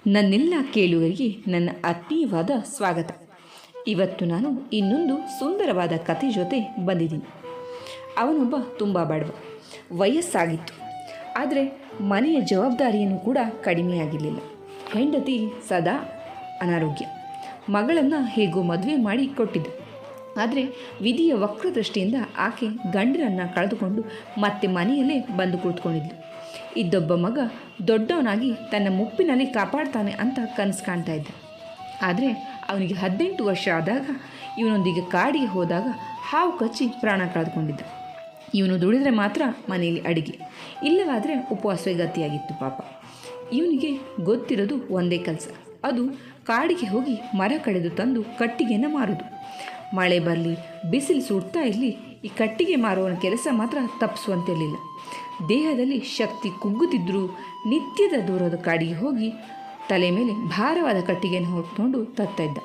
ನನ್ನೆಲ್ಲ ಕೇಳುಗರಿಗೆ ನನ್ನ ಆತ್ಮೀಯವಾದ ಸ್ವಾಗತ. ಇವತ್ತು ನಾನು ಇನ್ನೊಂದು ಸುಂದರವಾದ ಕತೆ ಜೊತೆ ಬಂದಿದ್ದೀನಿ. ಅವನೊಬ್ಬ ತುಂಬ ಬಡವ, ವಯಸ್ಸಾಗಿತ್ತು. ಆದರೆ ಮನೆಯ ಜವಾಬ್ದಾರಿಯನ್ನು ಕೂಡ ಕಡಿಮೆಯಾಗಿರಲಿಲ್ಲ. ಹೆಂಡತಿ ಸದಾ ಅನಾರೋಗ್ಯ. ಮಗಳನ್ನು ಹೇಗೋ ಮದುವೆ ಮಾಡಿ ಕೊಟ್ಟಿದ್ದ. ಆದರೆ ವಿಧಿಯ ವಕ್ರದೃಷ್ಟಿಯಿಂದ ಆಕೆ ಗಂಡರನ್ನು ಕಳೆದುಕೊಂಡು ಮತ್ತೆ ಮನೆಯಲ್ಲೇ ಬಂದು ಕೂತ್ಕೊಂಡಿದ್ಲು. ಇದ್ದೊಬ್ಬ ಮಗ ದೊಡ್ಡವನಾಗಿ ತನ್ನ ಮುಪ್ಪಿನಲ್ಲಿ ಕಾಪಾಡ್ತಾನೆ ಅಂತ ಕನಸು ಕಾಣ್ತಾ ಇದ್ದ. ಆದರೆ ಅವನಿಗೆ 18 ವರ್ಷ ಆದಾಗ ಇವನೊಂದಿಗೆ ಕಾಡಿಗೆ ಹೋದಾಗ ಹಾವು ಕಚ್ಚಿ ಪ್ರಾಣ ಕಳೆದುಕೊಂಡಿದ್ದ. ಇವನು ದುಡಿದ್ರೆ ಮಾತ್ರ ಮನೆಯಲ್ಲಿ ಅಡಿಗೆ, ಇಲ್ಲವಾದರೆ ಉಪವಾಸವೇ ಗತಿಯಾಗಿತ್ತು ಪಾಪ. ಇವನಿಗೆ ಗೊತ್ತಿರೋದು ಒಂದೇ ಕೆಲಸ, ಅದು ಕಾಡಿಗೆ ಹೋಗಿ ಮರ ಕಡಿದು ತಂದು ಕಟ್ಟಿಗೆಯನ್ನು ಮಾರೋದು. ಮಳೆ ಬರಲಿ, ಬಿಸಿಲು ಸುಡ್ತಾ ಇರಲಿ, ಈ ಕಟ್ಟಿಗೆ ಮಾರುವವನ ಕೆಲಸ ಮಾತ್ರ ತಪ್ಪಿಸುವಂತಿರಲಿಲ್ಲ. ದೇಹದಲ್ಲಿ ಶಕ್ತಿ ಕುಗ್ಗುತ್ತಿದ್ದರೂ ನಿತ್ಯದ ದೂರದ ಕಾಡಿಗೆ ಹೋಗಿ ತಲೆ ಮೇಲೆ ಭಾರವಾದ ಕಟ್ಟಿಗೆಯನ್ನು ಹೊತ್ಕೊಂಡು ತರ್ತಾ ಇದ್ದ.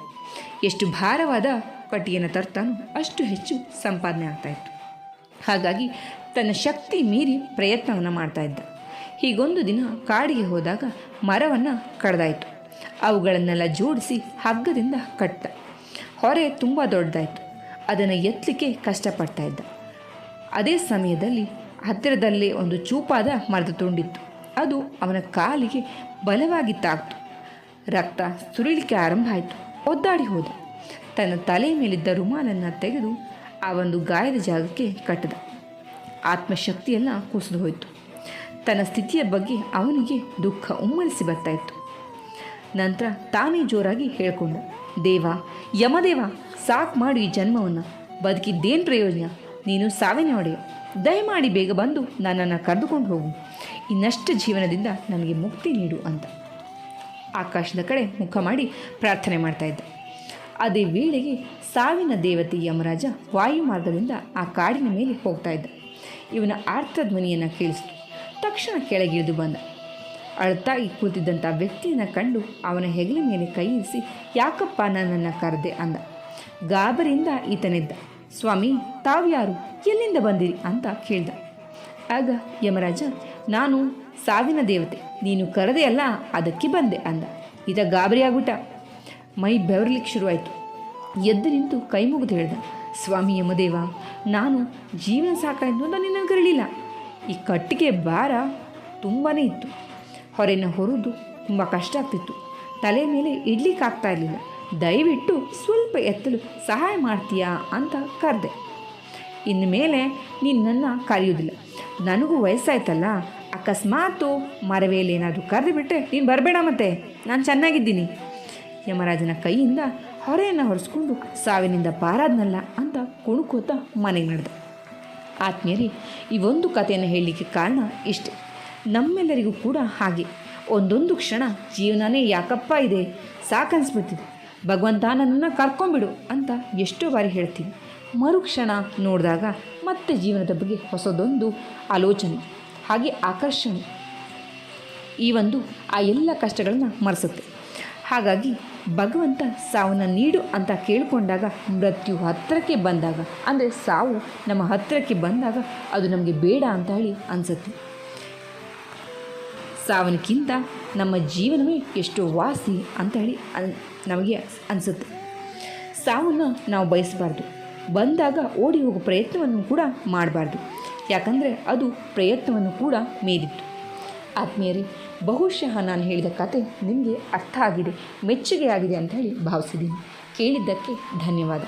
ಎಷ್ಟು ಭಾರವಾದ ಕಟ್ಟಿಗೆಯನ್ನು ತರ್ತಾನೋ ಅಷ್ಟು ಹೆಚ್ಚು ಸಂಪಾದನೆ ಆಗ್ತಾಯಿತ್ತು. ಹಾಗಾಗಿ ತನ್ನ ಶಕ್ತಿ ಮೀರಿ ಪ್ರಯತ್ನವನ್ನು ಮಾಡ್ತಾಯಿದ್ದ. ಹೀಗೊಂದು ದಿನ ಕಾಡಿಗೆ ಹೋದಾಗ ಮರವನ್ನು ಕಡ್ದಾಯಿತು. ಅವುಗಳನ್ನೆಲ್ಲ ಜೋಡಿಸಿ ಹಗ್ಗದಿಂದ ಕಟ್ಟ. ಹೊರೆ ತುಂಬ ದೊಡ್ಡದಾಯಿತು. ಅದನ್ನು ಎತ್ತಲಿಕ್ಕೆ ಕಷ್ಟಪಡ್ತಾ ಇದ್ದ. ಅದೇ ಸಮಯದಲ್ಲಿ ಹತ್ತಿರದಲ್ಲೇ ಒಂದು ಚೂಪಾದ ಮರದ ತುಂಡಿತ್ತು. ಅದು ಅವನ ಕಾಲಿಗೆ ಬಲವಾಗಿ ತಾಕ್ತು. ರಕ್ತ ಸುರಿಲಿಕ್ಕೆ ಆರಂಭ ಆಯಿತು. ಒದ್ದಾಡಿ ಹೋದ. ತನ್ನ ತಲೆ ಮೇಲಿದ್ದ ರುಮಾಲನ್ನು ತೆಗೆದು ಆ ಒಂದು ಗಾಯದ ಜಾಗಕ್ಕೆ ಕಟ್ಟಿದ. ಆತ್ಮಶಕ್ತಿಯೆಲ್ಲ ಕುಸಿದು ಹೋಯಿತು. ತನ್ನ ಸ್ಥಿತಿಯ ಬಗ್ಗೆ ಅವನಿಗೆ ದುಃಖ ಉಮ್ಮಳಿಸಿ ಬರ್ತಾಯಿತ್ತು. ನಂತರ ತಾನೇ ಜೋರಾಗಿ ಹೇಳ್ಕೊಂಡ, ದೇವ, ಯಮದೇವ, ಸಾಕು ಮಾಡು ಈ ಜನ್ಮವನ್ನು. ಬದುಕಿದ್ದೇನು ಪ್ರಯೋಜನ? ನೀನು ಸಾವಿನ ಒಡೆಯ. ದಯಮಾಡಿ ಬೇಗ ಬಂದು ನನ್ನನ್ನು ಕರೆದುಕೊಂಡು ಹೋಗು. ಇನ್ನಷ್ಟು ಜೀವನದಿಂದ ನನಗೆ ಮುಕ್ತಿ ನೀಡು ಅಂತ ಆಕಾಶದ ಕಡೆ ಮುಖ ಮಾಡಿ ಪ್ರಾರ್ಥನೆ ಮಾಡ್ತಾಯಿದ್ದ. ಅದೇ ವೇಳೆಗೆ ಸಾವಿನ ದೇವತೆ ಯಮರಾಜ ವಾಯುಮಾರ್ಗದಿಂದ ಆ ಕಾಡಿನ ಮೇಲೆ ಹೋಗ್ತಾ ಇದ್ದ. ಇವನ ಆರ್ತಧ್ವನಿಯನ್ನು ಕೇಳಿಸಿತು. ತಕ್ಷಣ ಕೆಳಗಿಳಿದು ಬಂದ. ಅಳ್ತಾಗಿ ಕೂತಿದ್ದಂಥ ವ್ಯಕ್ತಿಯನ್ನು ಕಂಡು ಅವನ ಹೆಗಲ ಮೇಲೆ ಕೈ ಇರಿಸಿ, ಯಾಕಪ್ಪ ನನ್ನನ್ನು ಕರೆದೆ ಅಂದ. ಗಾಬರಿಯಿಂದ ಈತನಿದ್ದ. ಸ್ವಾಮಿ, ತಾವ್ಯಾರು, ಎಲ್ಲಿಂದ ಬಂದಿರಿ ಅಂತ ಕೇಳ್ದ. ಆಗ ಯಮರಾಜ, ನಾನು ಸಾವಿನ ದೇವತೆ, ನೀನು ಕರೆದೆ ಅಲ್ಲ, ಅದಕ್ಕೆ ಬಂದೆ ಅಂದ. ಈತ ಗಾಬರಿಯಾಗ್ಬಿಟ್ಟ. ಮೈ ಬೆವರ್ಲಿಕ್ಕೆ ಶುರುವಾಯಿತು. ಎದ್ದು ನಿಂತು ಕೈ ಮುಗಿದು ಹೇಳ್ದ, ಸ್ವಾಮಿ ಯಮದೇವ, ನಾನು ಜೀವನ ಸಾಕಾಯ್ತು ಅಂತ ನಿನ್ನನ್ನು ಕರಲಿಲ್ಲ. ಈ ಕಟ್ಟಿಗೆ ಭಾರ ತುಂಬಾ ಇತ್ತು. ಹೊರೆನ ಹೊರೋದು ತುಂಬ ಕಷ್ಟ ಆಗ್ತಿತ್ತು. ತಲೆ ಮೇಲೆ ಇಡ್ಲಿಕ್ಕಾಗ್ತಾ ಇರಲಿಲ್ಲ. ದಯವಿಟ್ಟು ಸ್ವಲ್ಪ ಎತ್ತಲು ಸಹಾಯ ಮಾಡ್ತೀಯಾ ಅಂತ ಕರೆದೆ. ಇನ್ನು ಮೇಲೆ ನಿನ್ನನ್ನು ಕರೆಯೋದಿಲ್ಲ. ನನಗೂ ವಯಸ್ಸಾಯ್ತಲ್ಲ, ಅಕಸ್ಮಾತು ಮರವೇಲೇನಾದರೂ ಕರೆದು ಬಿಟ್ಟರೆ ನೀನು ಬರಬೇಡ, ಮತ್ತೆ ನಾನು ಚೆನ್ನಾಗಿದ್ದೀನಿ. ಯಮರಾಜನ ಕೈಯಿಂದ ಹೊರೆಯನ್ನು ಹೊರಿಸ್ಕೊಂಡು ಸಾವಿನಿಂದ ಪಾರಾದ್ನಲ್ಲ ಅಂತ ಕುಣುಕೋತ ಮನೆಗೆ ನಡೆದ. ಆತ್ಮೀಯರೇ, ಈ ಒಂದು ಕಥೆಯನ್ನು ಹೇಳಲಿಕ್ಕೆ ಕಾರಣ ಇಷ್ಟೆ. ನಮ್ಮೆಲ್ಲರಿಗೂ ಕೂಡ ಹಾಗೆ ಒಂದೊಂದು ಕ್ಷಣ ಜೀವನನೇ ಯಾಕಪ್ಪ ಇದೆ, ಸಾಕನ್ಸ್ಬಿಡ್ತಿದೆ, ಭಗವಂತ ನನ್ನನ್ನು ಕರ್ಕೊಂಬಿಡು ಅಂತ ಎಷ್ಟೋ ಬಾರಿ ಹೇಳ್ತೀವಿ. ಮರುಕ್ಷಣ ನೋಡಿದಾಗ ಮತ್ತೆ ಜೀವನದ ಬಗ್ಗೆ ಹೊಸದೊಂದು ಆಲೋಚನೆ, ಹಾಗೆ ಆಕರ್ಷಣೆ ಈ ಒಂದು ಆ ಎಲ್ಲ ಕಷ್ಟಗಳನ್ನು ಮರೆಸುತ್ತೆ. ಹಾಗಾಗಿ ಭಗವಂತ ಸಾವನ್ನು ನೀಡು ಅಂತ ಕೇಳಿಕೊಂಡಾಗ, ಮೃತ್ಯು ಹತ್ತಿರಕ್ಕೆ ಬಂದಾಗ, ಅಂದರೆ ಸಾವು ನಮ್ಮ ಹತ್ತಿರಕ್ಕೆ ಬಂದಾಗ ಅದು ನಮಗೆ ಬೇಡ ಅಂತ ಹೇಳಿ ಅನಿಸುತ್ತೆ. ಸಾವಿನಕ್ಕಿಂತ ನಮ್ಮ ಜೀವನವೇ ಎಷ್ಟೋ ವಾಸಿ ಅಂತ ಹೇಳಿ ನಮಗೆ ಅನಿಸುತ್ತೆ. ಸಾವನ್ನು ನಾವು ಬಯಸಬಾರ್ದು. ಬಂದಾಗ ಓಡಿ ಹೋಗೋ ಪ್ರಯತ್ನವನ್ನು ಕೂಡ ಮಾಡಬಾರ್ದು. ಯಾಕಂದರೆ ಅದು ಪ್ರಯತ್ನವನ್ನು ಕೂಡ ಮೀರಿತ್ತು. ಆತ್ಮೀಯರೇ, ಬಹುಶಃ ನಾನು ಹೇಳಿದ ಕತೆ ನಿಮಗೆ ಅರ್ಥ ಆಗಿದೆ, ಮೆಚ್ಚುಗೆ ಆಗಿದೆ ಅಂತ ಹೇಳಿ ಭಾವಿಸಿದ್ದೀನಿ. ಕೇಳಿದ್ದಕ್ಕೆ ಧನ್ಯವಾದ.